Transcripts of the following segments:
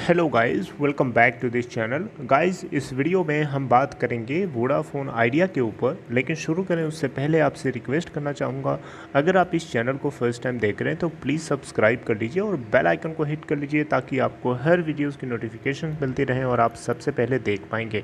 Hello guys, welcome back to this channel. Guys, इस video में हम बात करेंगे वोडाफोन आइडिया के ऊपर। लेकिन शुरू करें उससे पहले आपसे रिक्वेस्ट करना चाहूँगा, अगर आप इस चैनल को फर्स्ट टाइम देख रहे हैं तो प्लीज़ सब्सक्राइब कर लीजिए और बेल आइकन को हिट कर लीजिए ताकि आपको हर वीडियोज़ की नोटिफिकेशन मिलती रहें और आप सबसे पहले देख पाएंगे।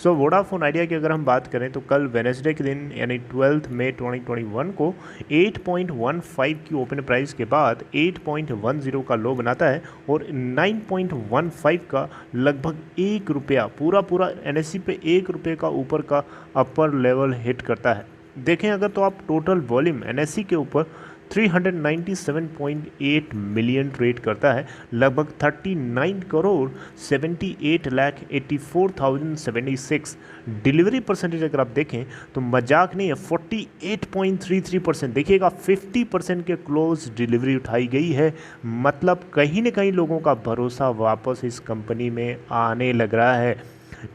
वोडाफोन आइडिया की अगर हम बात करें तो कल वेडनेसडे के दिन यानी 12 मई 2021 को 8.15 की ओपन प्राइस के बाद 8.10 का लो बनाता है और 9.15 का लगभग ₹1 पूरा एनएससी पे ₹1 का ऊपर का अपर लेवल हिट करता है। देखें अगर तो आप टोटल वॉल्यूम एनएससी के ऊपर 397.8 मिलियन ट्रेड करता है, लगभग 39 करोड़ 78,84,076। डिलीवरी परसेंटेज अगर आप देखें तो मजाक नहीं है, 48.33%। देखिएगा 50% के क्लोज डिलीवरी उठाई गई है। मतलब कहीं ना कहीं लोगों का भरोसा वापस इस कंपनी में आने लग रहा है।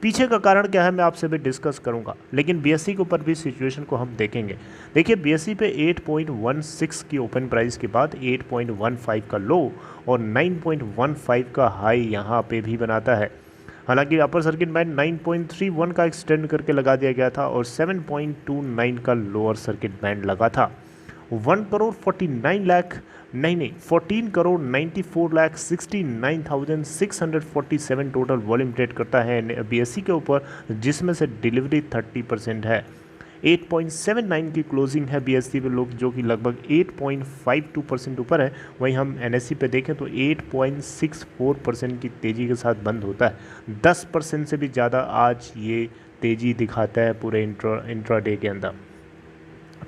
पीछे का कारण क्या है मैं आपसे भी डिस्कस करूंगा, लेकिन बीएसई के ऊपर भी सिचुएशन को हम देखेंगे। देखिए बीएसई पे 8.16 की ओपन प्राइस के बाद 8.15 का लो और 9.15 का हाई यहाँ पे भी बनाता है। हालांकि अपर सर्किट बैंड 9.31 का एक्सटेंड करके लगा दिया गया था और 7.29 का लोअर सर्किट बैंड लगा था। 14 करोड़ 94,69,647 टोटल वॉल्यूम ट्रेड करता है बीएसई के ऊपर, जिसमें से डिलीवरी 30% है। 8.79 की क्लोजिंग है बीएसई पे लोग, जो कि लगभग 8.52% ऊपर है। वहीं हम एनएससी पे देखें तो 8.64% की तेज़ी के साथ बंद होता है। 10% से भी ज़्यादा आज ये तेज़ी दिखाता है पूरे इंट्राडे के अंदर।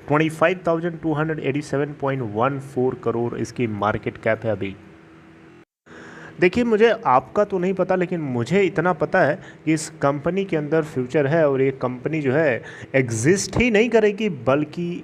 25,287.14 करोड़ इसकी मार्केट कैप है अभी। देखिए मुझे आपका तो नहीं पता, लेकिन मुझे इतना पता है कि इस कंपनी के अंदर फ्यूचर है और ये कंपनी जो है एग्जिस्ट ही नहीं करेगी, बल्कि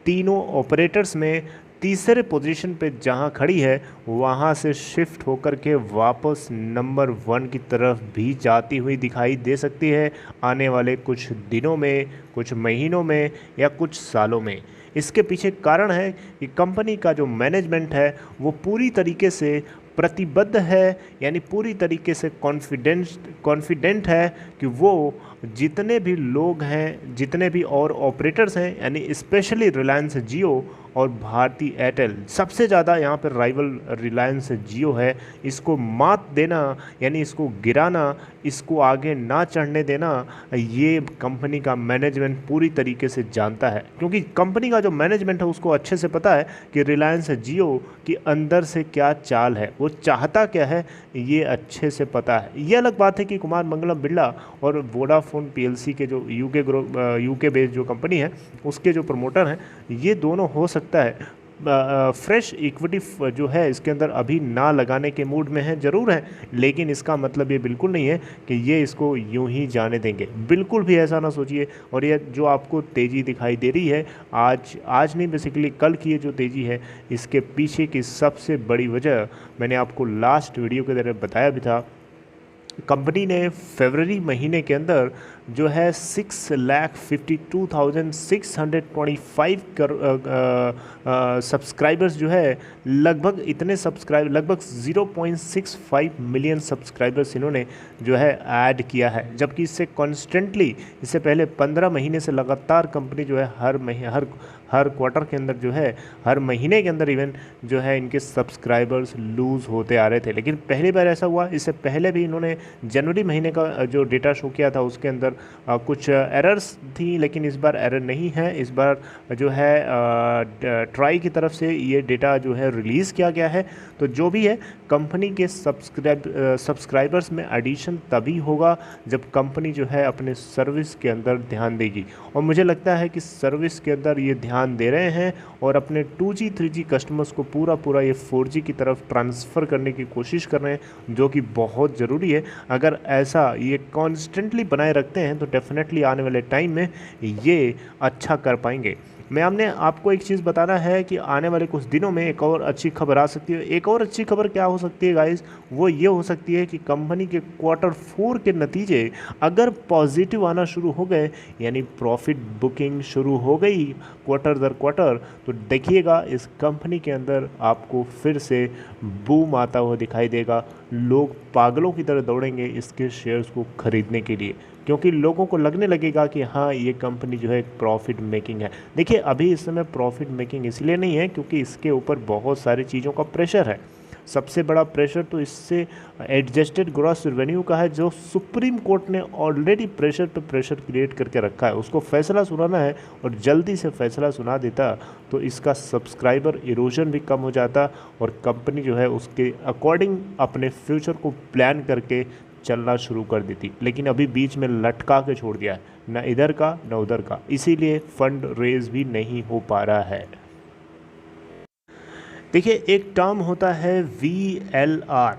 तीनों ऑपरेटर्स में तीसरे पोजीशन पे जहां खड़ी है वहां से शिफ्ट होकर के वापस नंबर 1 की तरफ भी जाती हुई दिखाई दे सकती है आने वाले कुछ दिनों में, कुछ महीनों में या कुछ सालों में। इसके पीछे कारण है कि कंपनी का जो मैनेजमेंट है वो पूरी तरीके से प्रतिबद्ध है, यानी पूरी तरीके से कॉन्फिडेंट है कि वो जितने भी लोग हैं, जितने भी और ऑपरेटर्स हैं, यानी स्पेशली रिलायंस जियो और भारती एयरटेल, सबसे ज़्यादा यहाँ पर राइवल रिलायंस जियो है, इसको मात देना यानी इसको गिराना, इसको आगे ना चढ़ने देना, ये कंपनी का मैनेजमेंट पूरी तरीके से जानता है। क्योंकि कंपनी का जो मैनेजमेंट है उसको अच्छे से पता है कि रिलायंस जियो की अंदर से क्या चाल है, वो चाहता क्या है, ये अच्छे से पता है। ये अलग बात है कि कुमार मंगलम बिरला और वोडाफोन पीएलसी के जो यूके बेस्ड जो कंपनी है उसके जो प्रमोटर हैं, ये दोनों हो सकता है फ्रेश इक्विटी जो है इसके अंदर अभी ना लगाने के मूड में है, ज़रूर है, लेकिन इसका मतलब ये बिल्कुल नहीं है कि ये इसको यूं ही जाने देंगे। बिल्कुल भी ऐसा ना सोचिए। और ये जो आपको तेज़ी दिखाई दे रही है आज नहीं, बेसिकली कल की ये जो तेज़ी है, इसके पीछे की सबसे बड़ी वजह मैंने आपको लास्ट वीडियो के दौरान बताया भी था। कंपनी ने फरवरी महीने के अंदर जो है 6,52,625 सब्सक्राइबर्स जो है, लगभग 0.65 मिलियन सब्सक्राइबर्स इन्होंने जो है ऐड किया है। जबकि इससे कॉन्स्टेंटली, इससे पहले 15 महीने से लगातार कंपनी जो है हर क्वार्टर के अंदर जो है, हर महीने के अंदर इवन जो है इनके सब्सक्राइबर्स लूज़ होते आ रहे थे। लेकिन पहली बार ऐसा हुआ, इससे पहले भी इन्होंने जनवरी महीने का जो डेटा शो किया था उसके अंदर कुछ एरर्स थी, लेकिन इस बार एरर नहीं है। इस बार जो है ट्राई की तरफ से ये डेटा जो है रिलीज़ किया गया है। तो जो भी है, कंपनी के सब्सक्राइबर्स में एडिशन तभी होगा जब कंपनी जो है अपने सर्विस के अंदर ध्यान देगी। और मुझे लगता है कि सर्विस के अंदर ये ध्यान दे रहे हैं और अपने 2G 3G कस्टमर्स को पूरा ये 4G की तरफ ट्रांसफ़र करने की कोशिश कर रहे हैं, जो कि बहुत ज़रूरी है। अगर ऐसा ये कॉन्स्टेंटली बनाए रखते हैं तो डेफिनेटली आने वाले टाइम में ये अच्छा कर पाएंगे। हमने आपको एक चीज़ बताना है कि आने वाले कुछ दिनों में एक और अच्छी खबर आ सकती है। एक और अच्छी खबर क्या हो सकती है गाइस, वो ये हो सकती है कि कंपनी के Q4 के नतीजे अगर पॉजिटिव आना शुरू हो गए, यानी प्रॉफिट बुकिंग शुरू हो गई क्वार्टर दर क्वार्टर, तो देखिएगा इस कंपनी के अंदर आपको फिर से बूम आता हुआ दिखाई देगा। लोग पागलों की तरह दौड़ेंगे इसके शेयर्स को खरीदने के लिए, क्योंकि लोगों को लगने लगेगा कि हाँ ये कंपनी जो है प्रॉफिट मेकिंग है। देखिए अभी इस समय प्रॉफिट मेकिंग इसलिए नहीं है क्योंकि इसके ऊपर बहुत सारी चीज़ों का प्रेशर है। सबसे बड़ा प्रेशर तो इससे एडजस्टेड ग्रॉस रेवेन्यू का है, जो सुप्रीम कोर्ट ने ऑलरेडी प्रेशर पे प्रेशर क्रिएट करके रखा है। उसको फैसला सुनाना है और जल्दी से फैसला सुना देता तो इसका सब्सक्राइबर इरोजन भी कम हो जाता और कंपनी जो है उसके अकॉर्डिंग अपने फ्यूचर को प्लान करके चलना शुरू कर देती। लेकिन अभी बीच में लटका के छोड़ दिया है, ना इधर का ना उधर का, इसीलिए फंड रेज भी नहीं हो पा रहा है। देखिए एक टर्म होता है VLR।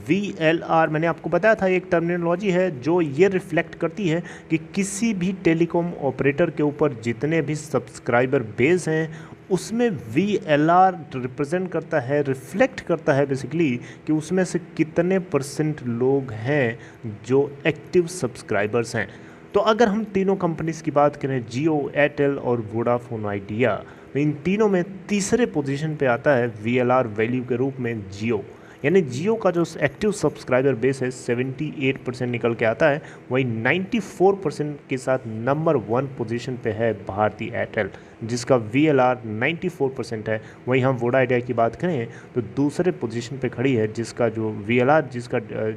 VLR मैंने आपको बताया था एक टर्मिनोलॉजी है जो ये रिफ्लेक्ट करती है कि किसी भी टेलीकॉम ऑपरेटर के ऊपर जितने भी सब्सक्राइबर बेस हैं उसमें VLR रिप्रेजेंट करता है, रिफ्लेक्ट करता है बेसिकली कि उसमें से कितने % लोग हैं जो एक्टिव सब्सक्राइबर्स हैं। तो अगर हम तीनों कंपनीज़ की बात करें, जियो, एयरटेल और वोडाफोन आइडिया, तो इन तीनों में तीसरे पोजीशन पे आता है VLR वैल्यू के रूप में जियो। यानी जियो का जो एक्टिव सब्सक्राइबर बेस है 78% निकल के आता है, वहीं 94% के साथ नंबर 1 पोजीशन पे है भारती एयरटेल जिसका VLR 94% है। वहीं हम वोडा आइडिया की बात करें तो दूसरे पोजीशन पे खड़ी है जिसका जो VLR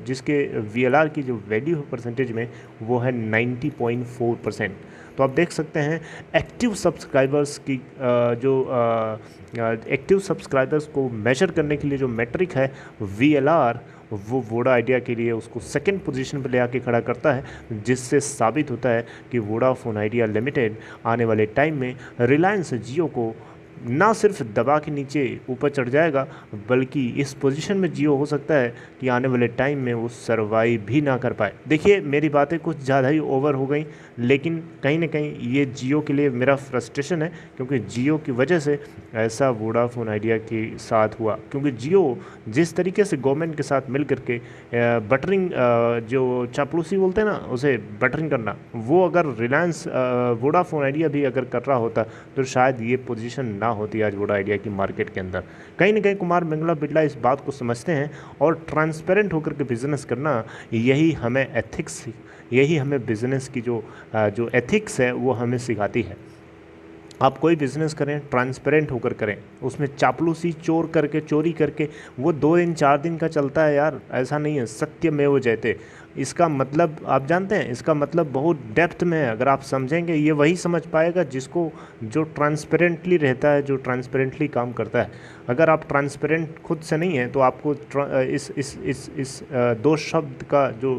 जिसके VLR की जो वैल्यू है परसेंटेज में वो है 90.4%। तो आप देख सकते हैं एक्टिव सब्सक्राइबर्स की जो एक्टिव सब्सक्राइबर्स को मेजर करने के लिए जो मेट्रिक है VLR, वो वोडा आइडिया के लिए उसको सेकंड पोजीशन पर ले आके खड़ा करता है, जिससे साबित होता है कि वोडाफोन आइडिया लिमिटेड आने वाले टाइम में रिलायंस जियो को ना सिर्फ दबा के नीचे ऊपर चढ़ जाएगा बल्कि इस पोजीशन में जियो हो सकता है कि आने वाले टाइम में वो सर्वाइव भी ना कर पाए। देखिए मेरी बातें कुछ ज़्यादा ही ओवर हो गई, लेकिन कहीं ना कहीं ये जियो के लिए मेरा फ्रस्ट्रेशन है क्योंकि जियो की वजह से ऐसा वोडाफोन आइडिया के साथ हुआ। क्योंकि जियो जिस तरीके से गवर्नमेंट के साथ मिल करके बटरिंग, जो चापलूसी बोलते हैं ना उसे बटरिंग करना, वो अगर रिलायंस वोडाफोन आइडिया भी अगर कर रहा होता तो शायद ये पोजीशन ना होती आज वोडा आइडिया की मार्केट के अंदर। कहीं ना कहीं कुमार मंगलम बिरला इस बात को समझते हैं और ट्रांसपेरेंट होकर के बिजनेस करना, यही हमें एथिक्स, यही हमें बिजनेस की जो एथिक्स है वो हमें सिखाती है। आप कोई बिज़नेस करें ट्रांसपेरेंट होकर करें, उसमें चापलूसी चोरी करके वो 2 दिन 4 दिन का चलता है यार, ऐसा नहीं है। सत्यमेव जयते, इसका मतलब आप जानते हैं, इसका मतलब बहुत डेप्थ में है। अगर आप समझेंगे ये वही समझ पाएगा जिसको, जो ट्रांसपेरेंटली रहता है, जो ट्रांसपेरेंटली काम करता है। अगर आप ट्रांसपेरेंट खुद से नहीं हैं तो आपको इस दो शब्द का जो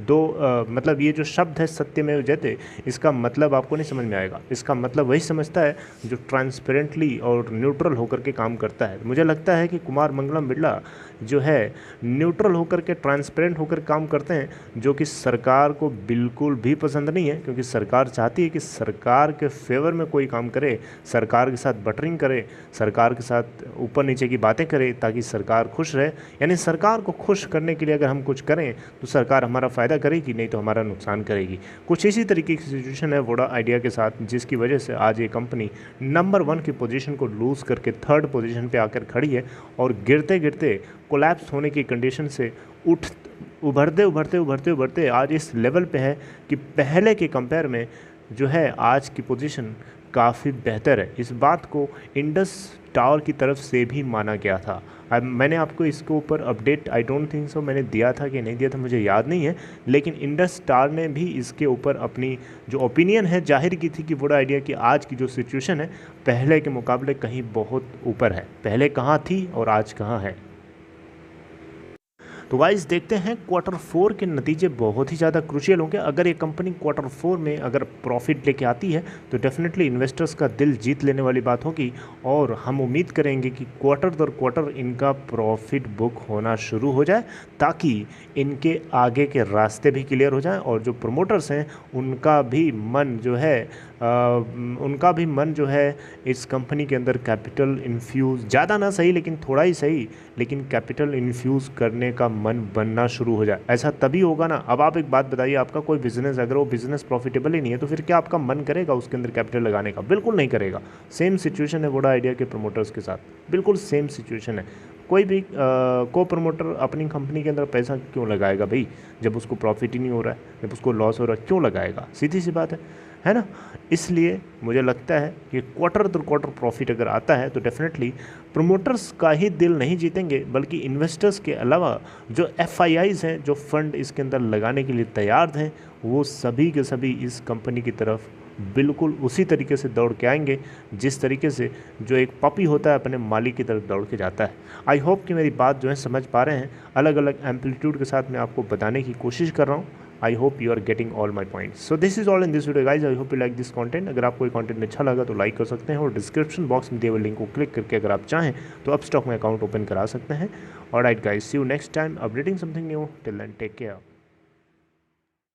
मतलब ये जो शब्द है सत्यमेव जयते, इसका मतलब आपको नहीं समझ में आएगा। इसका मतलब वही समझता है जो ट्रांसपेरेंटली और न्यूट्रल होकर के काम करता है। मुझे लगता है कि कुमार मंगलम बिरला जो है न्यूट्रल होकर के, ट्रांसपेरेंट होकर काम करते हैं, जो कि सरकार को बिल्कुल भी पसंद नहीं है। क्योंकि सरकार चाहती है कि सरकार के फेवर में कोई काम करे, सरकार के साथ बटरिंग करे, सरकार के साथ ऊपर नीचे की बातें करे ताकि सरकार खुश रहे। यानी सरकार को खुश करने के लिए अगर हम कुछ करें तो सरकार हमारा फ़ायदा करेगी, नहीं तो हमारा नुकसान करेगी। कुछ इसी तरीके की सिचुएशन है वोडा आइडिया के साथ, जिसकी वजह से आज ये कंपनी नंबर 1 की पोजीशन को लूज़ करके 3rd पोजीशन पे आकर खड़ी है और गिरते गिरते कोलैप्स होने की कंडीशन से उभरते आज इस लेवल पे है कि पहले के कंपेयर में जो है आज की पोजीशन काफ़ी बेहतर है। इस बात को इंडस टावर की तरफ से भी माना गया था। अब मैंने आपको इसके ऊपर update, I don't think so मैंने दिया था कि नहीं दिया था, मुझे याद नहीं है, लेकिन इंडस टावर ने भी इसके ऊपर अपनी जो ओपिनियन है जाहिर की थी कि वोडा आइडिया की आज की जो सिचुएशन है पहले के मुकाबले कहीं बहुत ऊपर है। पहले कहाँ थी और आज कहाँ है। तो गाइस देखते हैं Q4 के नतीजे बहुत ही ज़्यादा क्रूशियल होंगे। अगर ये कंपनी Q4 में अगर प्रॉफिट लेके आती है तो डेफिनेटली इन्वेस्टर्स का दिल जीत लेने वाली बात होगी और हम उम्मीद करेंगे कि क्वार्टर दर क्वार्टर इनका प्रॉफिट बुक होना शुरू हो जाए ताकि इनके आगे के रास्ते भी क्लियर हो जाएं और जो प्रमोटर्स हैं उनका भी मन जो है इस कंपनी के अंदर कैपिटल इन्फ्यूज़, ज़्यादा ना सही लेकिन थोड़ा ही सही, लेकिन कैपिटल इन्फ्यूज़ करने का मन बनना शुरू हो जाए। ऐसा तभी होगा ना। अब आप एक बात बताइए, आपका कोई बिज़नेस अगर वो बिज़नेस प्रॉफिटेबल ही नहीं है तो फिर क्या आपका मन करेगा उसके अंदर कैपिटल लगाने का? बिल्कुल नहीं करेगा। सेम सिचुएशन है वोडा आइडिया के प्रमोटर्स के साथ, बिल्कुल सेम सिचुएशन है। कोई भी को प्रमोटर अपनी कंपनी के अंदर पैसा क्यों लगाएगा भाई, जब उसको प्रॉफिट ही नहीं हो रहा है, जब उसको लॉस हो रहा है क्यों लगाएगा, सीधी सी बात है ना। इसलिए मुझे लगता है कि क्वार्टर दर क्वार्टर प्रॉफिट अगर आता है तो डेफिनेटली प्रमोटर्स का ही दिल नहीं जीतेंगे, बल्कि इन्वेस्टर्स के अलावा जो FIIs हैं, जो फंड इसके अंदर लगाने के लिए तैयार हैं, वो सभी के सभी इस कंपनी की तरफ बिल्कुल उसी तरीके से दौड़ के आएंगे जिस तरीके से जो एक पपी होता है अपने मालिक की तरफ दौड़ के जाता है। आई होप कि मेरी बात जो है समझ पा रहे हैं, अलग अलग एम्पलीट्यूड के साथ मैं आपको बताने की कोशिश कर रहा हूँ। I hope you are getting all my points. So this is all in this video guys. I hope you like this content. अगर आपको ये कंटेंट अच्छा लगा तो लाइक कर सकते हैं और डिस्क्रिप्शन बॉक्स में दिए हुए लिंक को क्लिक करके अगर आप चाहें तो अपस्टॉक में अकाउंट ओपन करा सकते हैं। Alright guys, see you next time updating something new. Till then take care.